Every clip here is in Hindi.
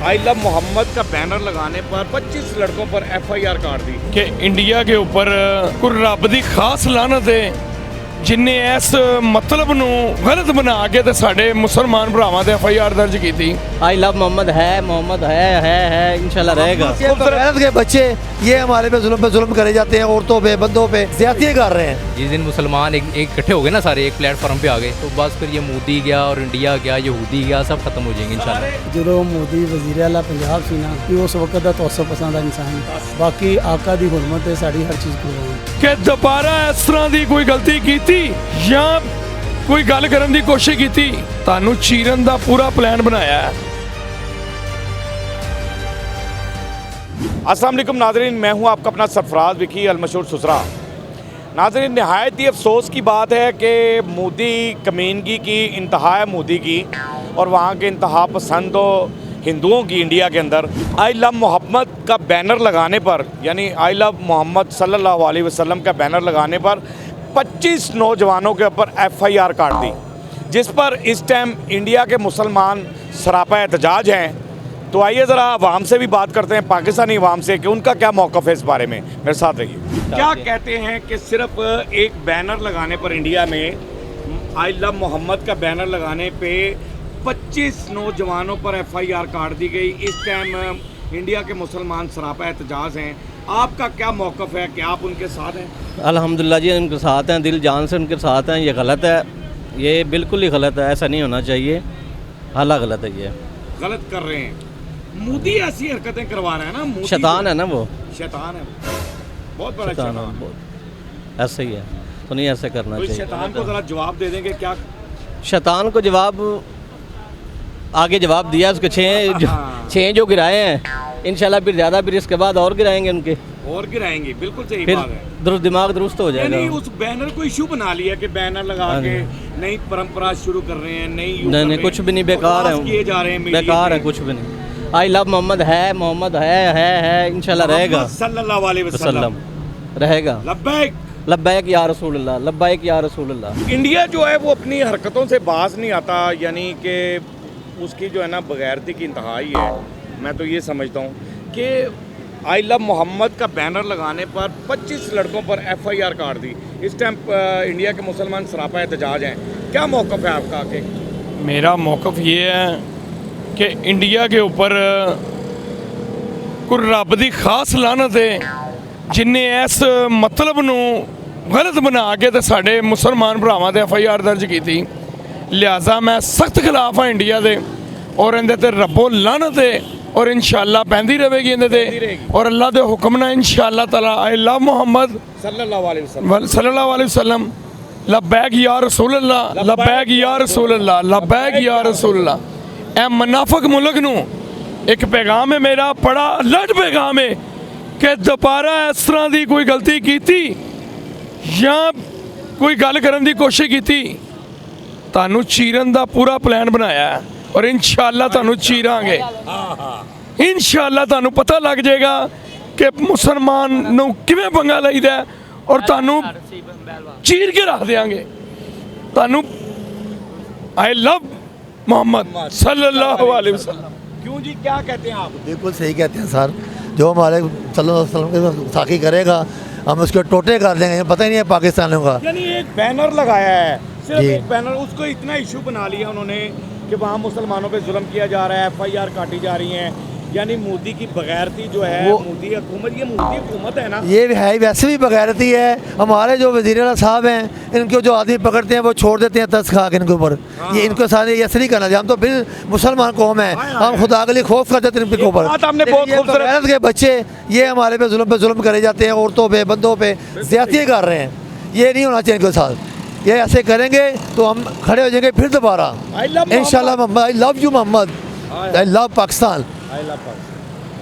आई लव मोहम्मद का बैनर लगाने पर 25 लड़कों पर FIR काट दी कि इंडिया के ऊपर कोई रब दी खास लानत है जिन्हें इस मतलब ਨੂੰ गलत बना के ते साडे मुसलमान भरावां ते FIR दर्ज की। आई लव मोहम्मद है इंशाल्लाह रहेगा। गैरत के बच्चे ये हमारे पे जुल्म करे जाते हैं, औरतों पे बंदों पे ज्यादती कर रहे हैं। जिस दिन मुसलमान एक इकट्ठे हो गए ना, सारे एक प्लेटफॉर्म पे आ गए, तो बस फिर ये मोदी गया और इंडिया गया, यहूदी गया, सब खत्म हो जाएंगे इंशाल्लाह। जो मोदी वजीर आला पंजाब सी ना कि उस वक्त का तौसफ पसंद इंसान, बाकी आका दी हुरमत है साड़ी हर चीज़ कुर्बान। कि दोबारा इस तरह की कोई गलती की या कोई गल करन दी कोशिश की, तानू चीरन दा पूरा प्लान बनाया है। अस्सलाम वालेकुम नाज़रीन, मैं हूं आपका अपना सरफराज विकी अलमशहूर सुसरा। नाज़रीन, नहायत ही अफसोस की बात है कि मोदी कमीनगी की इंतहा है, मोदी की और वहाँ के इंतहा पसंद हिंदुओं की इंडिया के अंदर आई लव मोहम्मद का बैनर लगाने पर, यानी आई लव मोहम्मद सल्लल्लाहु अलैहि वसल्लम का बैनर लगाने पर 25 नौजवानों के ऊपर FIR काट दी, जिस पर इस टाइम इंडिया के मुसलमान सरापा एहतजाज हैं। तो आइए ज़रा अवाम से भी बात करते हैं, पाकिस्तानी अवाम से, कि उनका क्या मौक़िफ़ है इस बारे में। मेरे साथ रहिए। क्या कहते हैं कि सिर्फ एक बैनर लगाने पर, इंडिया में आई लव मोहम्मद का बैनर लगाने पे 25 नौजवानों पर FIR काट दी गई। इस टाइम इंडिया के मुसलमान सरापा एहतजाज हैं। आपका क्या मौक़िफ़ है, क्या आप उनके साथ हैं? अल्हम्दुलिल्लाह जी, उनके साथ हैं, दिल जान से उनके साथ हैं। ये गलत है, ये बिल्कुल ही गलत है, ऐसा नहीं होना चाहिए। हाला गलत है, ये गलत कर रहे हैं। मोदी ऐसी हरकतें करवा रहा है ना, मोदी शैतान है ना, वो शैतान है, बहुत बड़ा शैतान शैतान है। ऐसे ही है, तो नहीं ऐसे करना तो इस चाहिए। शैतान को ज़रा जवाब दे देंगे क्या? शैतान को जवाब आगे जवाब दिया, उसके छः जो गिराए हैं इंशाल्लाह, फिर ज़्यादा, फिर इसके बाद और गिराएंगे उनके, और गिराएंगे। बिल्कुल सही फिर बात है। दिमाग दुरुस्त हो जाएगा। नहीं, उस बैनर को इशू बना लिया कि बैनर लगा के नई परंपरा शुरू कर रहे हैं, नहीं कुछ भी नहीं, बेकार है, किए जा रहे हैं, बेकार है, कुछ भी नहीं। आई लव मोहम्मद है इंशाल्लाह रहेगा, सल्लल्लाहु अलैहि वसल्लम रहेगा। लब्बैक लब्बैक या रसूल अल्लाह, लब्बैक या रसूल अल्लाह। इंडिया जो है वो अपनी हरकतों से बाज नहीं आता, यानी कि उसकी जो है ना बगैरती की इंतहा ही है। मैं तो ये समझता हूँ कि आई लव मोहम्मद का बैनर लगाने पर 25 लड़कों पर FIR काट दी। इस टाइम इंडिया के मुसलमान सरापा एहतजाज हैं। क्या मौक़िफ़ है आपका? आके मेरा मौक़िफ़ ये है कि इंडिया के ऊपर कोई रब दी खास लानत है जिन्हें इस मतलब ਨੂੰ गलत बना के ते साडे मुसलमान भरावां ते FIR दर्ज की। लिहाजा मैं सख्त खिलाफ हाँ इंडिया दे, और इंदे ते रब्बो लानत है, और इंशाल्लाह पैंदी रहेगी इंदे ते, और अल्लाह दे हुक्म ना इंशाल्लाह ताला आई लव मोहम्मद सल्लल्लाहु अलैहि वसल्लम लब्बैक या रसूल अल्लाह, लब्बैक या रसूल अल्लाह, लब्बैक या रसूल अल्लाह। ए मुनाफिक मुल्क नू एक पैगाम है मेरा, बड़ा अलर्ट पैगाम है कि दोबारा इस तरह की कोई गलती की या कोई गल करन दी कोशिश की, तानू चीरन दा पूरा प्लान बनाया है, और इंशाल्लाह तानू चीरांगे। इंशाल्लाह तानू पता लग जाएगा कि मुसलमान नू किवें पंगा लईदा, और तानू चीर के रख देंगे। तानू आई लव मोहम्मद सल्लल्लाहु अलैहि वसल्लम। क्यों जी, क्या कहते हैं आप? बिल्कुल सही कहते हैं सर, जो हमारे सल्लल्लाहु अलैहि वसल्लम के साथी करेगा हम उसके टोटे कर देंगे, पता ही नहीं है पाकिस्तानियों का। यानी एक बैनर लगाया है, सिर्फ एक बैनर, उसको इतना इशू बना लिया उन्होंने कि वहाँ मुसलमानों पे जुल्म किया जा रहा है, FIR काटी जा रही हैं। यानी मोदी की बगैरती जो है, मोदी हुकूमत, ये मोदी हुकूमत है ना, ये है वैसे भी बगैरती है। हमारे जो वज़ीर आला साहब हैं, इनको जो आदमी पकड़ते हैं वो छोड़ देते हैं तरस खा के इनके ऊपर। ये इनको साथ ये ऐसे नहीं करना चाहिए। हम तो फिर मुसलमान कौम है, हम खुदा के लिए खौफ करते थे इनके ऊपर। आपने बहुत खूबसूरत के बच्चे ये हमारे पे जुल्म करे जाते हैं, औरतों पे बंदों पे ज्यादती कर रहे हैं। ये नहीं होना चाहिए इनके साथ। ये ऐसे करेंगे तो हम खड़े हो जाएंगे फिर दोबारा इंशाल्लाह। I love you Mohammad, I love Pakistan.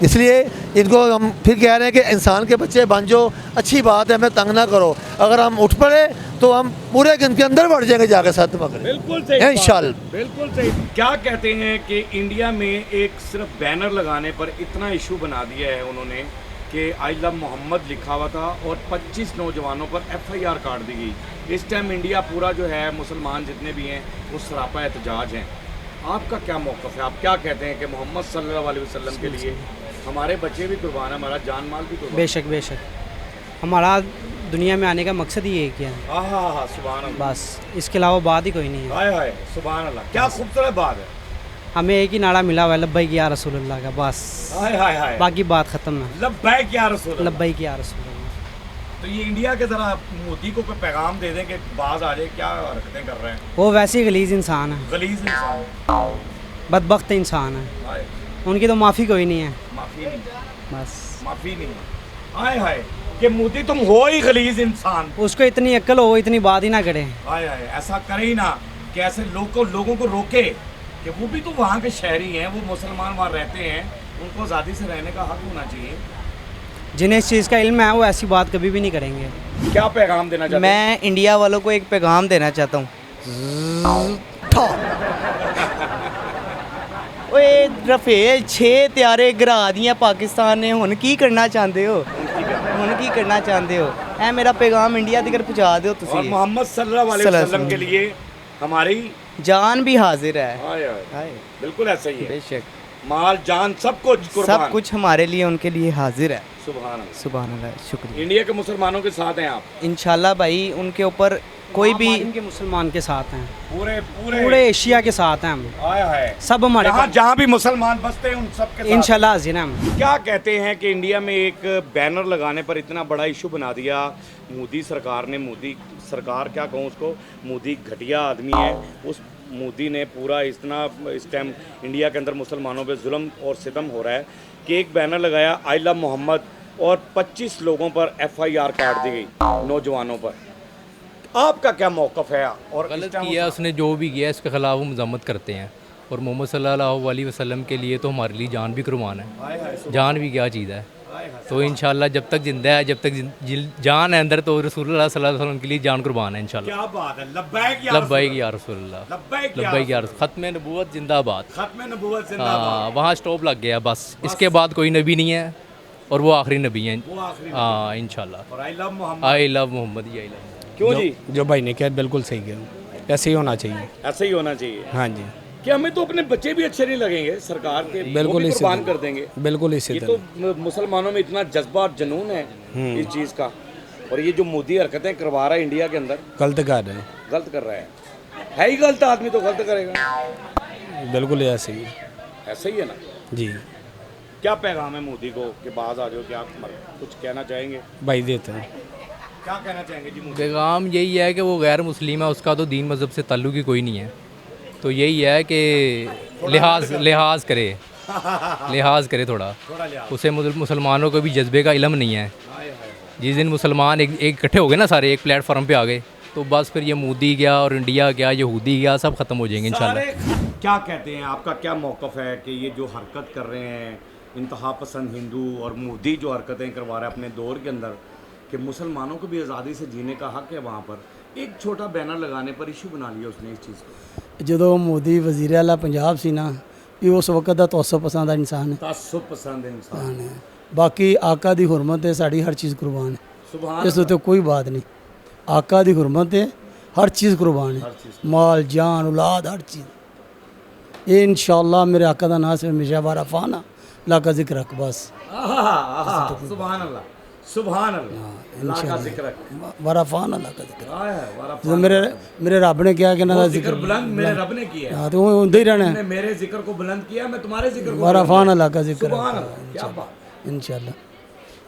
इसलिए इनको हम फिर कह रहे हैं कि इंसान के बच्चे बन जो, अच्छी बात है, हमें तंग ना करो। अगर हम उठ पड़े तो हम पूरे इनके अंदर बढ़ जाएंगे जाके साथ पकड़। बिल्कुल सही इंशाल्लाह, बिल्कुल सही। क्या कहते हैं कि इंडिया में एक सिर्फ बैनर लगाने पर इतना इशू बना दिया है उन्होंने कि आई लव मोहम्मद लिखा हुआ था और 25 नौजवानों पर FIR काट दी गई। इस टाइम इंडिया पूरा जो है, मुसलमान जितने भी हैं वो सरापा एहतजाज हैं। आपका क्या मौक़िफ़ है, आप क्या कहते हैं कि मोहम्मद सल्लल्लाहु अलैहि वसल्लम के लिए हमारे बच्चे भी कुर्बान है, हमारा जान माल भी कुर्बान? बेशक बेशक, हमारा दुनिया में आने का मकसद ही एक ही है, हाँ हाँ हाँ, सुभान अल्लाह, बस इसके अलावा बात ही कोई नहीं है। हाय हाय, सुभान अल्लाह, क्या खूबसूरत बात है। हमें एक ही नारा मिला हुआ है, लब्बैक या रसूलुल्लाह का, बस हाय हाय हाय, बाकी बात ख़त्म है। लब्बैक या रसूल अल्लाह। लब्बैक या रसूलुल्लाह। तो ये इंडिया के ज़रा मोदी को कोई पैगाम दे दें कि बाज आ जाए, क्या हरकतें कर रहे हैं, वो वैसे ही गलीज़ इंसान है, गलीज इंसान। बदबख्त इंसान है, हाय, उनकी तो माफ़ी कोई नहीं है, माफ़ी नहीं, बस माफ़ी नहीं। हाय हाय, कि मोदी तुम हो ही गलीज इंसान। उसको इतनी अक्ल हो, इतनी बात ही ना करे। हाय हाय, ऐसा करे ही ना कि ऐसे लोगों को रोके कि वो भी तो वहाँ के शहरी हैं, वो मुसलमान वहाँ रहते हैं, उनको आज़ादी से रहने का हक होना चाहिए। जिन्हें इस चीज़ का इल्म है वो ऐसी बात कभी भी नहीं करेंगे। क्या पैगाम देना चाहते हैं? मैं इंडिया वालों को एक पैगाम देना चाहता हूँ। ओए रफेल 6 त्यारे गिरा दियां पाकिस्तान ने, हुन की करना चाहते हो? हुन की करना चाहते हो? ऐ मेरा पैगाम इंडिया तक पहुँचा दो और तुसी। मोहम्मद सल्लल्लाहु अलैहि वसल्लम के लिए हमारी जान भी हाजिर है। हाय हाय, हाय, बिल्कुल ऐसा ही है, बेशक माल जान सब कुछ कुर्बान। सब कुछ हमारे लिए उनके लिए हाजिर है। सुभान अल्लाह। सुभान अल्लाह, शुक्रिया। इंडिया के मुसलमानों के साथ हैं आप? इंशाल्लाह भाई, उनके ऊपर कोई भी इनके मुसलमान के साथ हैं, पूरे पूरे पूरे एशिया के साथ हैं हम, हाय हाय, सब हमारे जहाँ भी मुसलमान बसते हैं उन सब के साथ। इंशाल्लाह हाजिर हैं हम। क्या कहते हैं कि इंडिया में एक बैनर लगाने पर इतना बड़ा इशू बना दिया मोदी सरकार ने, मोदी सरकार क्या कहूँ उसको, मोदी घटिया आदमी है, उस मोदी ने पूरा इतना इस टाइम इंडिया के अंदर मुसलमानों पे जुल्म और सितम हो रहा है कि एक बैनर लगाया आई लव मोहम्मद और 25 लोगों पर FIR काट दी गई, नौजवानों पर। आपका क्या मौक़िफ़ है? और गलत किया उसने, जो भी किया इसके खिलाफ वो मजम्मत करते हैं, और मोहम्मद सल्लल्लाहु अलैहि वसल्लम के लिए तो हमारे लिए जान भी कुर्बान है। जान भी क्या चीज़ है, तो इंशाल्लाह जब तक जिंदा है, जब तक जान है अंदर, तो रसूलुल्लाह सल्लल्लाहु अलैहि वसल्लम के लिए जान कुर्बान है इंशाल्लाह। क्या बात है, लब्बैक या लब्बैक या रसूलुल्लाह, लब्बैक या रसूल, खत्म नबूवत जिंदाबाद। खत्म नबूवत हाँ, जिंदाबाद। वहाँ स्टॉप लग गया बस, इसके बाद कोई नबी नहीं है और वो आखिरी नबी हैं। वो आखिरी हाँ इंशाल्लाह। और I love Mohammad. I love Mohammad, I love. क्यों जी? जो भाई ने किया बिल्कुल सही किया, ऐसे ही होना चाहिए। ऐसा ही होना चाहिए। हाँ जी, कि हमें तो अपने बच्चे भी अच्छे नहीं लगेंगे सरकार के, वो बिल्कुल भी इसी कुर्बान तरह। कर देंगे। बिल्कुल इसी ये तरह। तो मुसलमानों में इतना जज्बा और जुनून है इस चीज़ का, और ये जो मोदी हरकतें करवा रहा है इंडिया के अंदर, गलत कर रहे हैं, गलत कर रहा है ही गलत, आदमी तो गलत करेगा। बिल्कुल ऐसे ही। ऐसा ही है ना जी क्या पैगाम है मोदी को कि बाज आ जाओ, क्या कुछ कहना चाहेंगे? भाई देते हैं। क्या कहना चाहेंगे जी मोदी? पैगाम यही है कि वो गैर मुस्लिम है, उसका तो दीन मज़हब से ताल्लुक ही कोई नहीं है, तो यही है कि लिहाज करे, लिहाज करे थोड़ा, उसे मुसलमानों को भी जज्बे का इल्म नहीं है। जिस दिन मुसलमान एक इकट्ठे हो गए ना, सारे एक प्लेटफॉर्म पे आ गए, तो बस फिर ये मोदी गया और इंडिया गया, यहूदी गया, सब ख़त्म हो जाएंगे इंशाल्लाह। क्या कहते हैं, आपका क्या मौक़िफ़ है कि ये जो हरकत कर रहे हैं इंतहा पसंद हिंदू, और मोदी जो हरकतें करवा रहा है अपने दौर के अंदर कि मुसलमानों को भी आज़ादी से जीने का हक है, वहाँ पर एक छोटा बैनर लगाने पर इशू बना लिया उसने इस चीज़ को? ਜਦੋਂ ਮੋਦੀ ਵਜ਼ੀਰ ਆਲਾ ਪੰਜਾਬ ਸੀ ਨਾ, ਵੀ ਉਸ ਵਕਤ ਦਾ ਤੌਸਫ ਪਸੰਦ ਦਾ ਇਨਸਾਨ ਹੈ। तासुब पसंद इंसान है। ਬਾਕੀ ਆਕਾ ਦੀ ਹੁਰਮਤ ਤੇ ਸਾਡੀ ਹਰ ਚੀਜ਼ ਕੁਰਬਾਨ ਹੈ, सुभान ਇਸ ਉੱਤੇ ਕੋਈ ਬਾਤ ਨਹੀਂ। ਆਕਾ ਦੀ ਹੁਰਮਤ ਤੇ ਹਰ ਚੀਜ਼ ਕੁਰਬਾਨ ਹੈ, ਮਾਲ ਜਾਨ ਔਲਾਦ ਹਰ ਚੀਜ਼। ਇਹ ਇਨਸ਼ਾਅੱਲਾ ਮੇਰੇ ਆਕਾ ਦਾ ਨਾਮ ਸੇ ਹਮੇਸ਼ਾ ਵਾਰਫਾਨਾ ला का जिक्र रख बस। सुभान अल्लाह, सुभान अल्लाह, अल्लाह का जिक्र वारफाना ला का जिक्र। वारफान जो मेरे रब ने क्या कि ना जिक्र बुलंद मेरे रब ने किया है। हाँ, तो वो होते ही रहना है। तुमने मेरे जिक्र को बुलंद किया, मैं तुम्हारे जिक्र को वारफाना ला का जिक्र। सुभान अल्लाह, क्या बात। इंशाल्लाह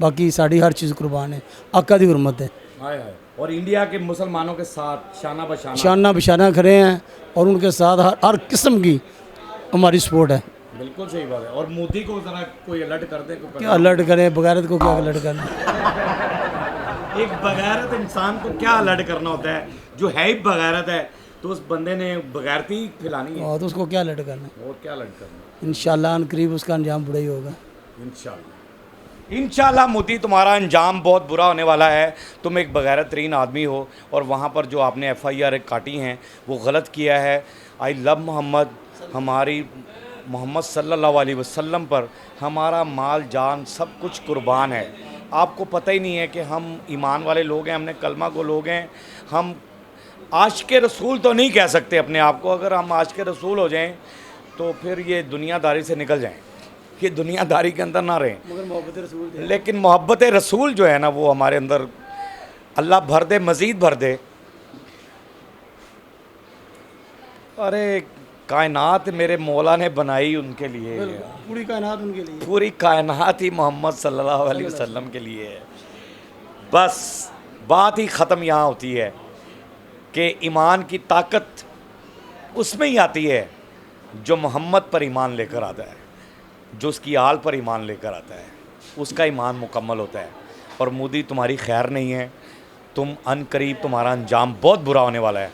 बाकी साड़ी हर चीज़ कुर्बान है, आका दी हुर्मत है। हाय हाय। और इंडिया के मुसलमानों के साथ शाना बशाना, शाना बिशाना खड़े हैं, और उनके साथ हर किस्म की हमारी सपोर्ट है। बिल्कुल सही बात है। और मोदी को जरा कोई अलर्ट कर दे, क्या अलर्ट करें, बगैरत को क्या अलर्ट करना। एक बगैरत इंसान को क्या अलर्ट करना होता है, जो है ही बगैरत है, तो उस बंदे ने बगैरती फैलानी है, और तो उसको क्या अलर्ट करना। और क्या अलर्ट करना। इंशाल्लाह अनकरीब उसका अंजाम बुरा ही होगा। इंशाल्लाह मोदी तुम्हारा अंजाम बहुत बुरा होने वाला है। तुम एक बगैरत तरीन आदमी हो, और वहाँ पर जो आपने FIR काटी हैं वो गलत किया है। आई लव मोहम्मद, हमारी मोहम्मद सल्लल्लाहु अलैहि वसल्लम पर हमारा माल जान सब कुछ कुर्बान है। आपको पता ही नहीं है कि हम ईमान वाले लोग हैं, हमने कलमा को लोग हैं, हम आशिक़ रसूल तो नहीं कह सकते अपने आप को। अगर हम आशिक़ रसूल हो जाएं तो फिर ये दुनियादारी से निकल जाएं, ये दुनियादारी के अंदर ना रहें, मगर मोहब्बत रसूल दे। लेकिन मोहब्बत रसूल जो है ना वो हमारे अंदर अल्लाह भर दे, मज़ीद भर दे। अरे कायनात मेरे मौला ने बनाई उनके लिए, पूरी कायनात उनके लिए, पूरी कायनात ही मोहम्मद सल्लल्लाहु अलैहि वसल्लम के लिए है। बस बात ही ख़त्म यहाँ होती है कि ईमान की ताकत उसमें ही आती है जो मोहम्मद पर ईमान लेकर आता है, जो उसकी आल पर ईमान लेकर आता है, उसका ईमान मुकम्मल होता है। और मोदी तुम्हारी खैर नहीं है, तुम अनकरीब तुम्हारा अंजाम बहुत बुरा होने वाला है।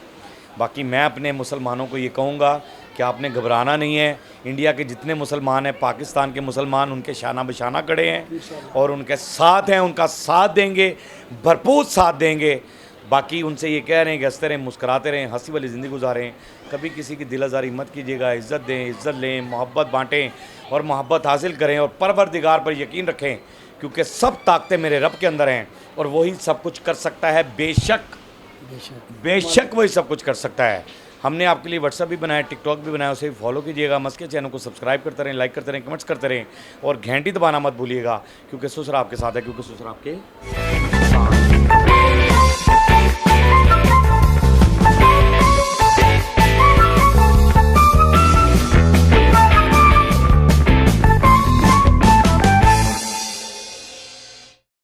बाकी मैं अपने मुसलमानों को ये कहूँगा कि आपने घबराना नहीं है। इंडिया के जितने मुसलमान हैं, पाकिस्तान के मुसलमान उनके शाना बशाना खड़े हैं और उनके साथ हैं, उनका साथ देंगे, भरपूर साथ देंगे। बाकी उनसे ये कह रहे हैं कि हंसते रहें, मुस्कुराते रहें, हंसी वाली ज़िंदगी गुजारें, कभी किसी की दिल आज़ारी मत कीजिएगा, इज़्ज़त दें, इज़्ज़त लें, मोहब्बत बाँटें और मोहब्बत हासिल करें और परवरदिगार पर यकीन रखें, क्योंकि सब ताकतें मेरे रब के अंदर हैं और वही सब कुछ कर सकता है। बेशक वही सब कुछ कर सकता है। हमने आपके लिए व्हाट्सएप भी बनाया, टिकटॉक भी बनाया, उसे भी फॉलो कीजिएगा। मस्के चैनल को सब्सक्राइब करते रहें, लाइक करते रहें, कमेंट्स करते रहें और घंटी दबाना मत भूलिएगा, क्योंकि ससुर आपके साथ है, क्योंकि ससुर आपके